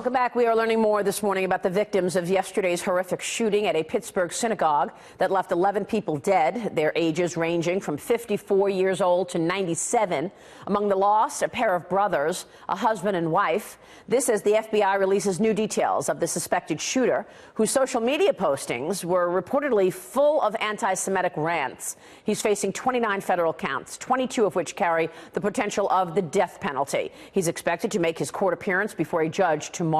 Welcome back. We are learning more this morning about the victims of yesterday's horrific shooting at a Pittsburgh synagogue that left 11 people dead, their ages ranging from 54 years old to 97. Among the lost, a pair of brothers, a husband and wife. This as the FBI releases new details of the suspected shooter, whose social media postings were reportedly full of anti-Semitic rants. He's facing 29 federal counts, 22 of which carry the potential of the death penalty. He's expected to make his court appearance before a judge tomorrow.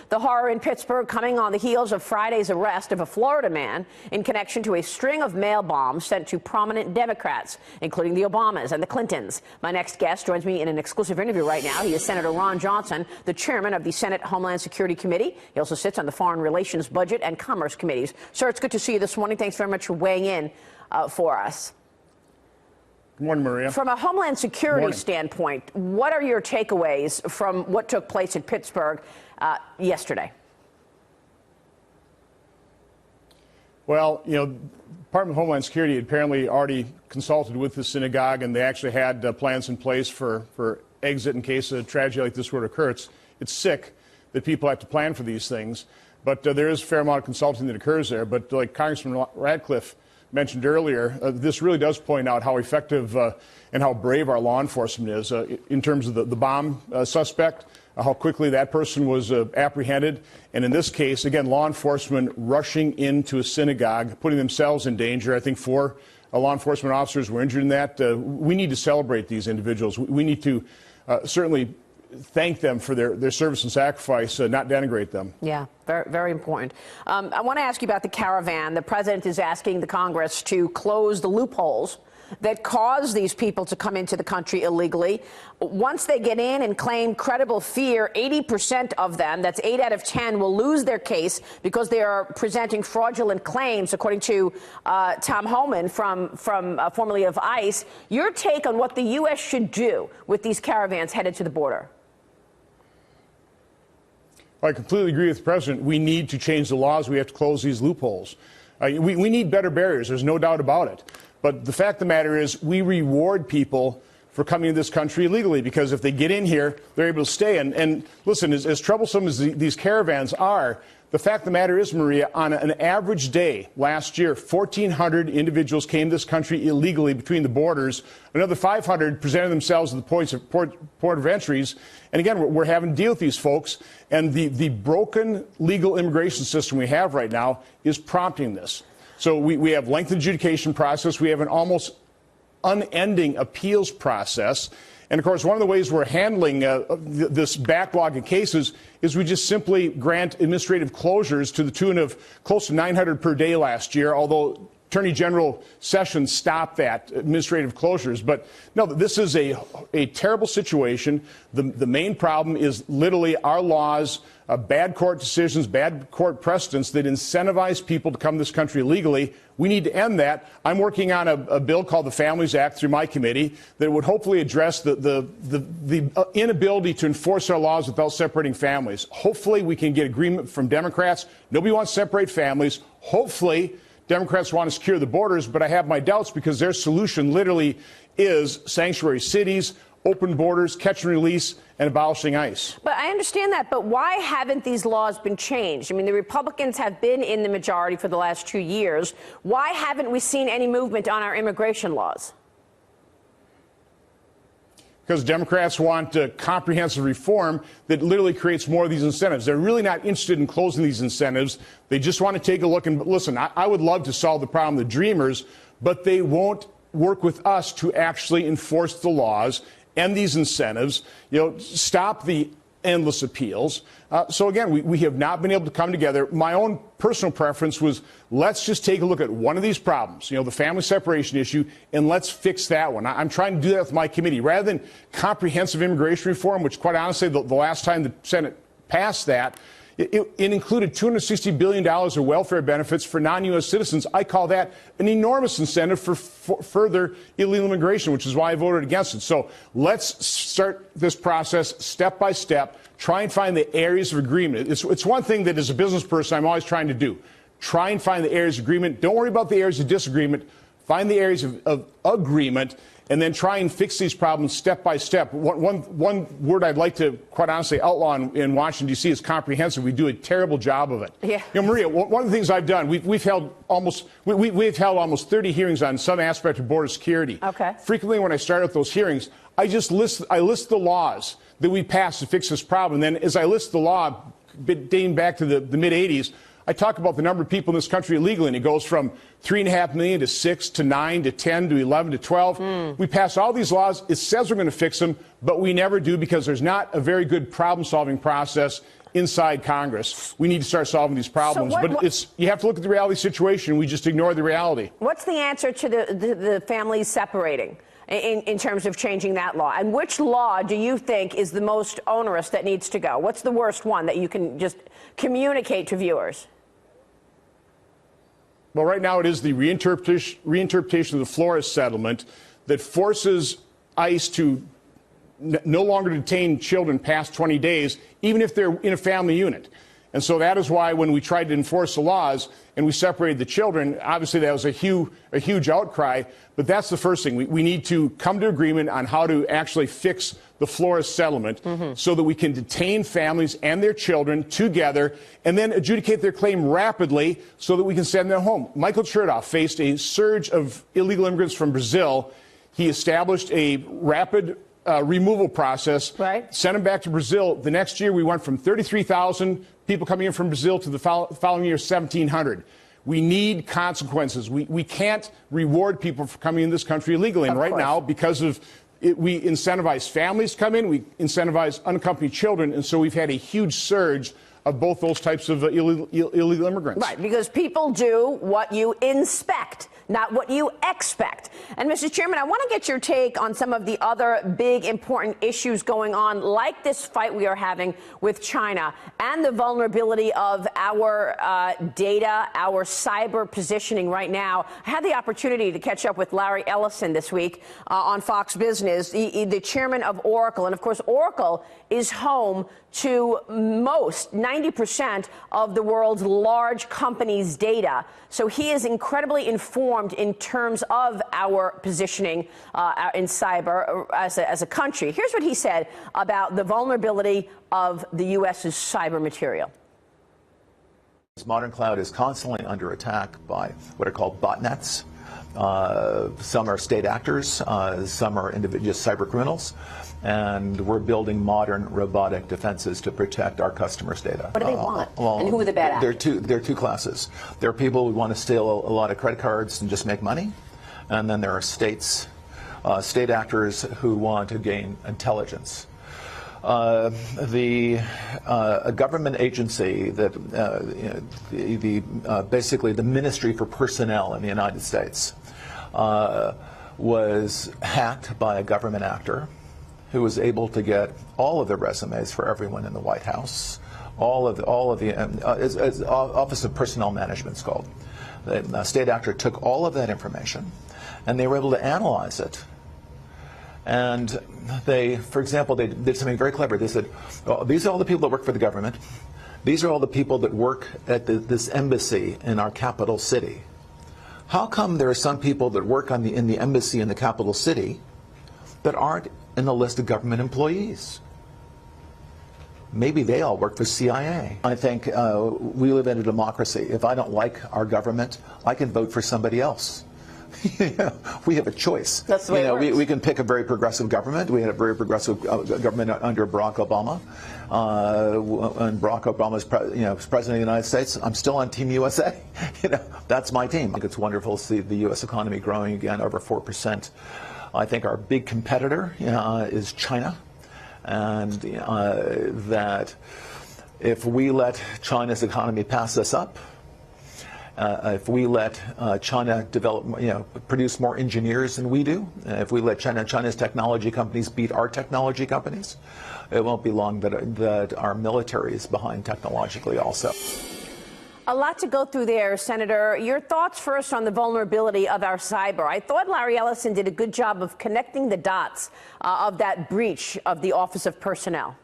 The horror in Pittsburgh coming on the heels of Friday's arrest of a Florida man in connection to a string of mail bombs sent to prominent Democrats, including the Obamas and the Clintons. My next guest joins me in an exclusive interview right now. He is Senator Ron Johnson, the chairman of the Senate Homeland Security Committee. He also sits on the Foreign Relations, Budget and Commerce Committees. Sir, it's good to see you this morning. Thanks very much for weighing in for us. Good morning, Maria. From a Homeland Security standpoint, what are your takeaways from what took place in Pittsburgh yesterday? Well, you know, Department of Homeland Security had apparently already consulted with the synagogue, and they actually had plans in place for exit in case a tragedy like this were to occur. It's sick that people have to plan for these things, but there is a fair amount of consulting that occurs there. But like Congressman Radcliffe mentioned earlier, this really does point out how effective and how brave our law enforcement is in terms of the bomb suspect, how quickly that person was apprehended. And in this case, again, law enforcement rushing into a synagogue, putting themselves in danger. I think 4 law enforcement officers were injured in that. We need to celebrate these individuals. We need to certainly thank them for their service and sacrifice, not denigrate them. Yeah, very, very important. I want to ask you about the caravan. The president is asking the Congress to close the loopholes that cause these people to come into the country illegally. Once they get in and claim credible fear, 80% of them, that's 8 out of 10, will lose their case because they are presenting fraudulent claims, according to Tom Homan formerly of ICE. Your take on what the U.S. should do with these caravans headed to the border? I completely agree with the president. We need to change the laws. We have to close these loopholes. We need better barriers. There's no doubt about it. But the fact of the matter is we reward people for coming to this country illegally, because if they get in here, they're able to stay. And listen, as troublesome as these caravans are, the fact of the matter is, Maria, on an average day last year, 1,400 individuals came to this country illegally between the borders. Another 500 presented themselves at the port of entries. And again, we're having to deal with these folks. And the broken legal immigration system we have right now is prompting this. So we have lengthened adjudication process. We have an almost unending appeals process. And, of course, one of the ways we're handling this backlog of cases is we just simply grant administrative closures to the tune of close to 900 per day last year, although Attorney General Sessions stopped that administrative closures. But, no, this is a terrible situation. The main problem is literally our laws, bad court decisions, bad court precedents that incentivize people to come to this country illegally. We need to end that. I'm working on a bill called the Families Act through my committee that would hopefully address the inability to enforce our laws without separating families. Hopefully we can get agreement from Democrats. Nobody wants to separate families. Hopefully Democrats want to secure the borders, but I have my doubts because their solution literally is sanctuary cities, open borders, catch and release, and abolishing ICE. But I understand that, but why haven't these laws been changed? I mean, the Republicans have been in the majority for the last 2 years. Why haven't we seen any movement on our immigration laws? Because Democrats want comprehensive reform that literally creates more of these incentives. They're really not interested in closing these incentives. They just want to take a look and listen. I would love to solve the problem of the dreamers, but they won't work with us to actually enforce the laws, end these incentives, stop the endless appeals. So again, we have not been able to come together. My own personal preference was let's just take a look at one of these problems, the family separation issue, and let's fix that one. I'm trying to do that with my committee. Rather than comprehensive immigration reform, which quite honestly, the last time the Senate passed that, it included $260 billion of welfare benefits for non-U.S. citizens. I call that an enormous incentive for further illegal immigration, which is why I voted against it. So let's start this process step by step, try and find the areas of agreement. It's one thing that as a business person I'm always trying to do. Try and find the areas of agreement. Don't worry about the areas of disagreement. find the areas of agreement, and then try and fix these problems step by step. One word I'd like to, quite honestly, outlaw in Washington, D.C. is comprehensive. We do a terrible job of it. Yeah. You know, Maria, one of the things I've done, we've held almost 30 hearings on some aspect of border security. Okay. Frequently, when I start out those hearings, I list the laws that we passed to fix this problem. And then as I list the law, dating back to the mid-'80s, I talk about the number of people in this country illegally, and it goes from 3.5 million to 6 to 9 to 10 to 11 to 12. We pass all these laws. It says we're going to fix them, but we never do because there's not a very good problem-solving process inside Congress. We need to start solving these problems. But you have to look at the reality situation. We just ignore the reality. What's the answer to the families separating in terms of changing that law? And which law do you think is the most onerous that needs to go? What's the worst one that you can just communicate to viewers? Well, right now it is the reinterpretation of the Flores settlement that forces ICE to no longer detain children past 20 days, even if they're in a family unit. And so that is why when we tried to enforce the laws and we separated the children, obviously that was a huge outcry. But that's the first thing. We need to come to agreement on how to actually fix the Flores settlement so that we can detain families and their children together and then adjudicate their claim rapidly so that we can send them home. Michael Chertoff faced a surge of illegal immigrants from Brazil. He established a rapid removal process, sent them back to Brazil. The next year, we went from 33,000 people coming in from Brazil to the following year, 1,700. We need consequences. We can't reward people for coming in this country illegally. And right now, because of it, we incentivize families to come in, we incentivize unaccompanied children, and so we've had a huge surge of both those types of illegal immigrants. Right, because people do what you inspect, not what you expect. And, Mr. Chairman, I want to get your take on some of the other big, important issues going on, like this fight we are having with China and the vulnerability of our data, our cyber positioning right now. I had the opportunity to catch up with Larry Ellison this week on Fox Business, the chairman of Oracle. And, of course, Oracle is home to most, 90% of the world's large companies' data. So he is incredibly informed in terms of our positioning in cyber as a country. Here's what he said about the vulnerability of the U.S.'s cyber material. This modern cloud is constantly under attack by what are called botnets. Some are state actors, some are just cyber criminals. And we're building modern robotic defenses to protect our customers' data. What do they want? And who are the bad actors? There are two classes. There are people who want to steal a lot of credit cards and just make money. And then there are state actors who want to gain intelligence. A government agency that basically the Ministry for Personnel in the United States was hacked by a government actor who was able to get all of the resumes for everyone in the White House, all of the Office of Personnel Management, it's called. The state actor took all of that information, and they were able to analyze it. And for example, they did something very clever. They said, well, these are all the people that work for the government. These are all the people that work at this embassy in our capital city. How come there are some people that work in the embassy in the capital city that aren't in the list of government employees? Maybe they all work for CIA. I think we live in a democracy. If I don't like our government, I can vote for somebody else. We have a choice. That's the way it works. We can pick a very progressive government. We had a very progressive government under Barack Obama. And Barack Obama was president of the United States. I'm still on Team USA. That's my team. I think it's wonderful to see the U.S. economy growing again over 4%. I think our big competitor is China, and that if we let China's economy pass us up, if we let China produce more engineers than we do, if we let China's technology companies beat our technology companies, it won't be long that our military is behind technologically also. A lot to go through there, Senator. Your thoughts first on the vulnerability of our cyber. I thought Larry Ellison did a good job of connecting the dots of that breach of the Office of Personnel.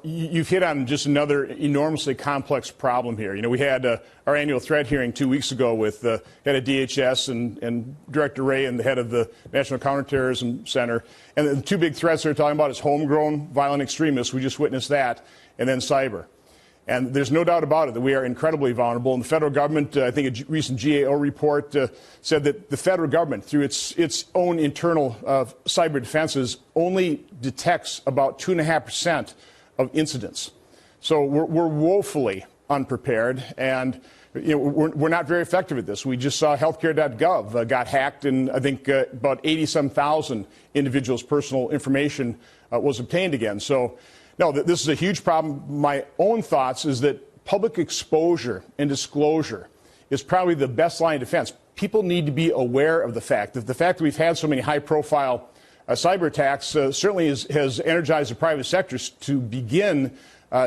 You've hit on just another enormously complex problem here. You know, we had our annual threat hearing 2 weeks ago with the head of DHS and Director Wray and the head of the National Counterterrorism Center. And the two big threats they're talking about is homegrown violent extremists. We just witnessed that. And then cyber. And there's no doubt about it that we are incredibly vulnerable. And the federal government, I think a recent GAO report said that the federal government, through its own internal cyber defenses, only detects about 2.5% of incidents. So we're woefully unprepared, and we're not very effective at this. We just saw healthcare.gov got hacked, and I think about 80-some thousand individuals' personal information was obtained again. So, no, this is a huge problem. My own thoughts is that public exposure and disclosure is probably the best line of defense. People need to be aware of the fact that we've had so many high-profile cyber attacks certainly has energized the private sectors to begin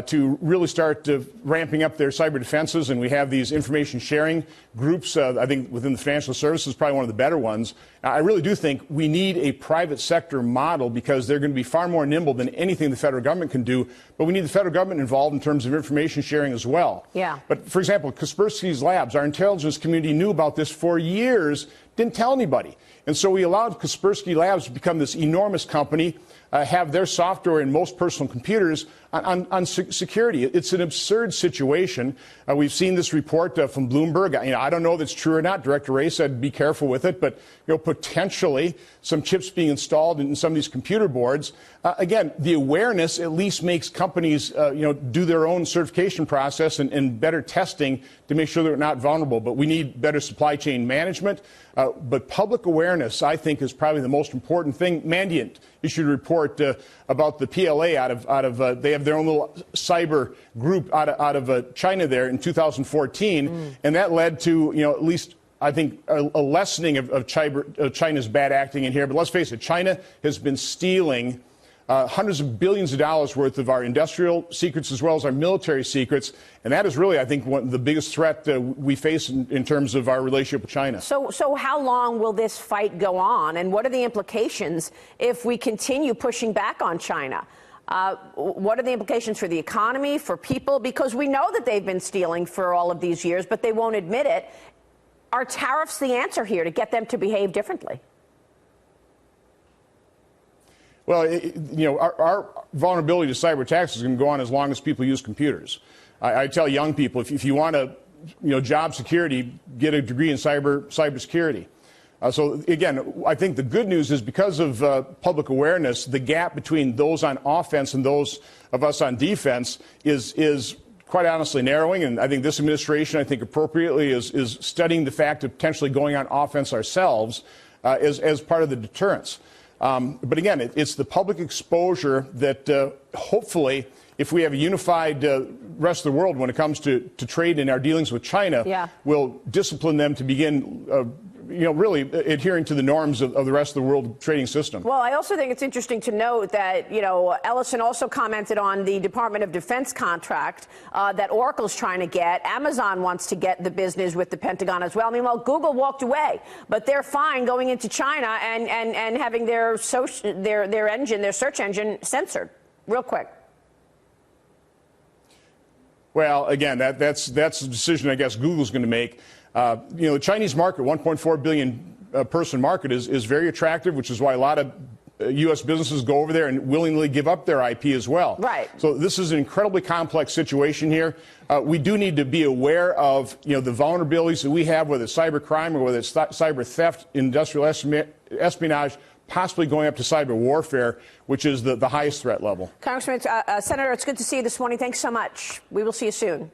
to really start ramping up their cyber defenses. And we have these information sharing groups, I think within the financial services, probably one of the better ones. I really do think we need a private sector model because they're going to be far more nimble than anything the federal government can do. But we need the federal government involved in terms of information sharing as well. Yeah. But, for example, Kaspersky's Labs, our intelligence community knew about this for years, didn't tell anybody. And so we allowed Kaspersky Labs to become this enormous company, have their software in most personal computers on security. It's an absurd situation. We've seen this report from Bloomberg. I don't know if it's true or not. Director Wray said be careful with it, but potentially some chips being installed in some of these computer boards. Again, the awareness at least makes companies do their own certification process and better testing to make sure they're not vulnerable. But we need better supply chain management. But public awareness, I think, is probably the most important thing. Mandiant issued a report about the PLA out of they have their own little cyber group out of China there in 2014, and that led to at least I think a lessening of China's bad acting in here. But let's face it, China has been stealing hundreds of billions of dollars worth of our industrial secrets as well as our military secrets. And that is really, I think, the biggest threat we face in terms of our relationship with China. So how long will this fight go on? And what are the implications if we continue pushing back on China? What are the implications for the economy, for people? Because we know that they've been stealing for all of these years, but they won't admit it. Are tariffs the answer here to get them to behave differently? Well, our vulnerability to cyber attacks is going to go on as long as people use computers. I tell young people, if you want job security, get a degree in cybersecurity. So again, I think the good news is because of public awareness, the gap between those on offense and those of us on defense is quite honestly narrowing. And I think this administration, I think appropriately, is studying the fact of potentially going on offense ourselves as part of the deterrence. But again, it's the public exposure that hopefully, if we have a unified rest of the world when it comes to trade and our dealings with China, will discipline them to begin really adhering to the norms of the rest of the world trading system. Well, I also think it's interesting to note that, Ellison also commented on the Department of Defense contract that Oracle's trying to get. Amazon wants to get the business with the Pentagon as well. I mean, well, Google walked away, but they're fine going into China and having their search engine censored. Real quick. Well, again, that's a decision I guess Google's going to make. The Chinese market, 1.4 billion person market, is very attractive, which is why a lot of U.S. businesses go over there and willingly give up their IP as well. Right. So this is an incredibly complex situation here. We do need to be aware of the vulnerabilities that we have, whether it's cyber crime or whether it's cyber theft, industrial espionage, possibly going up to cyber warfare, which is the highest threat level. Congressman, Senator, it's good to see you this morning. Thanks so much. We will see you soon.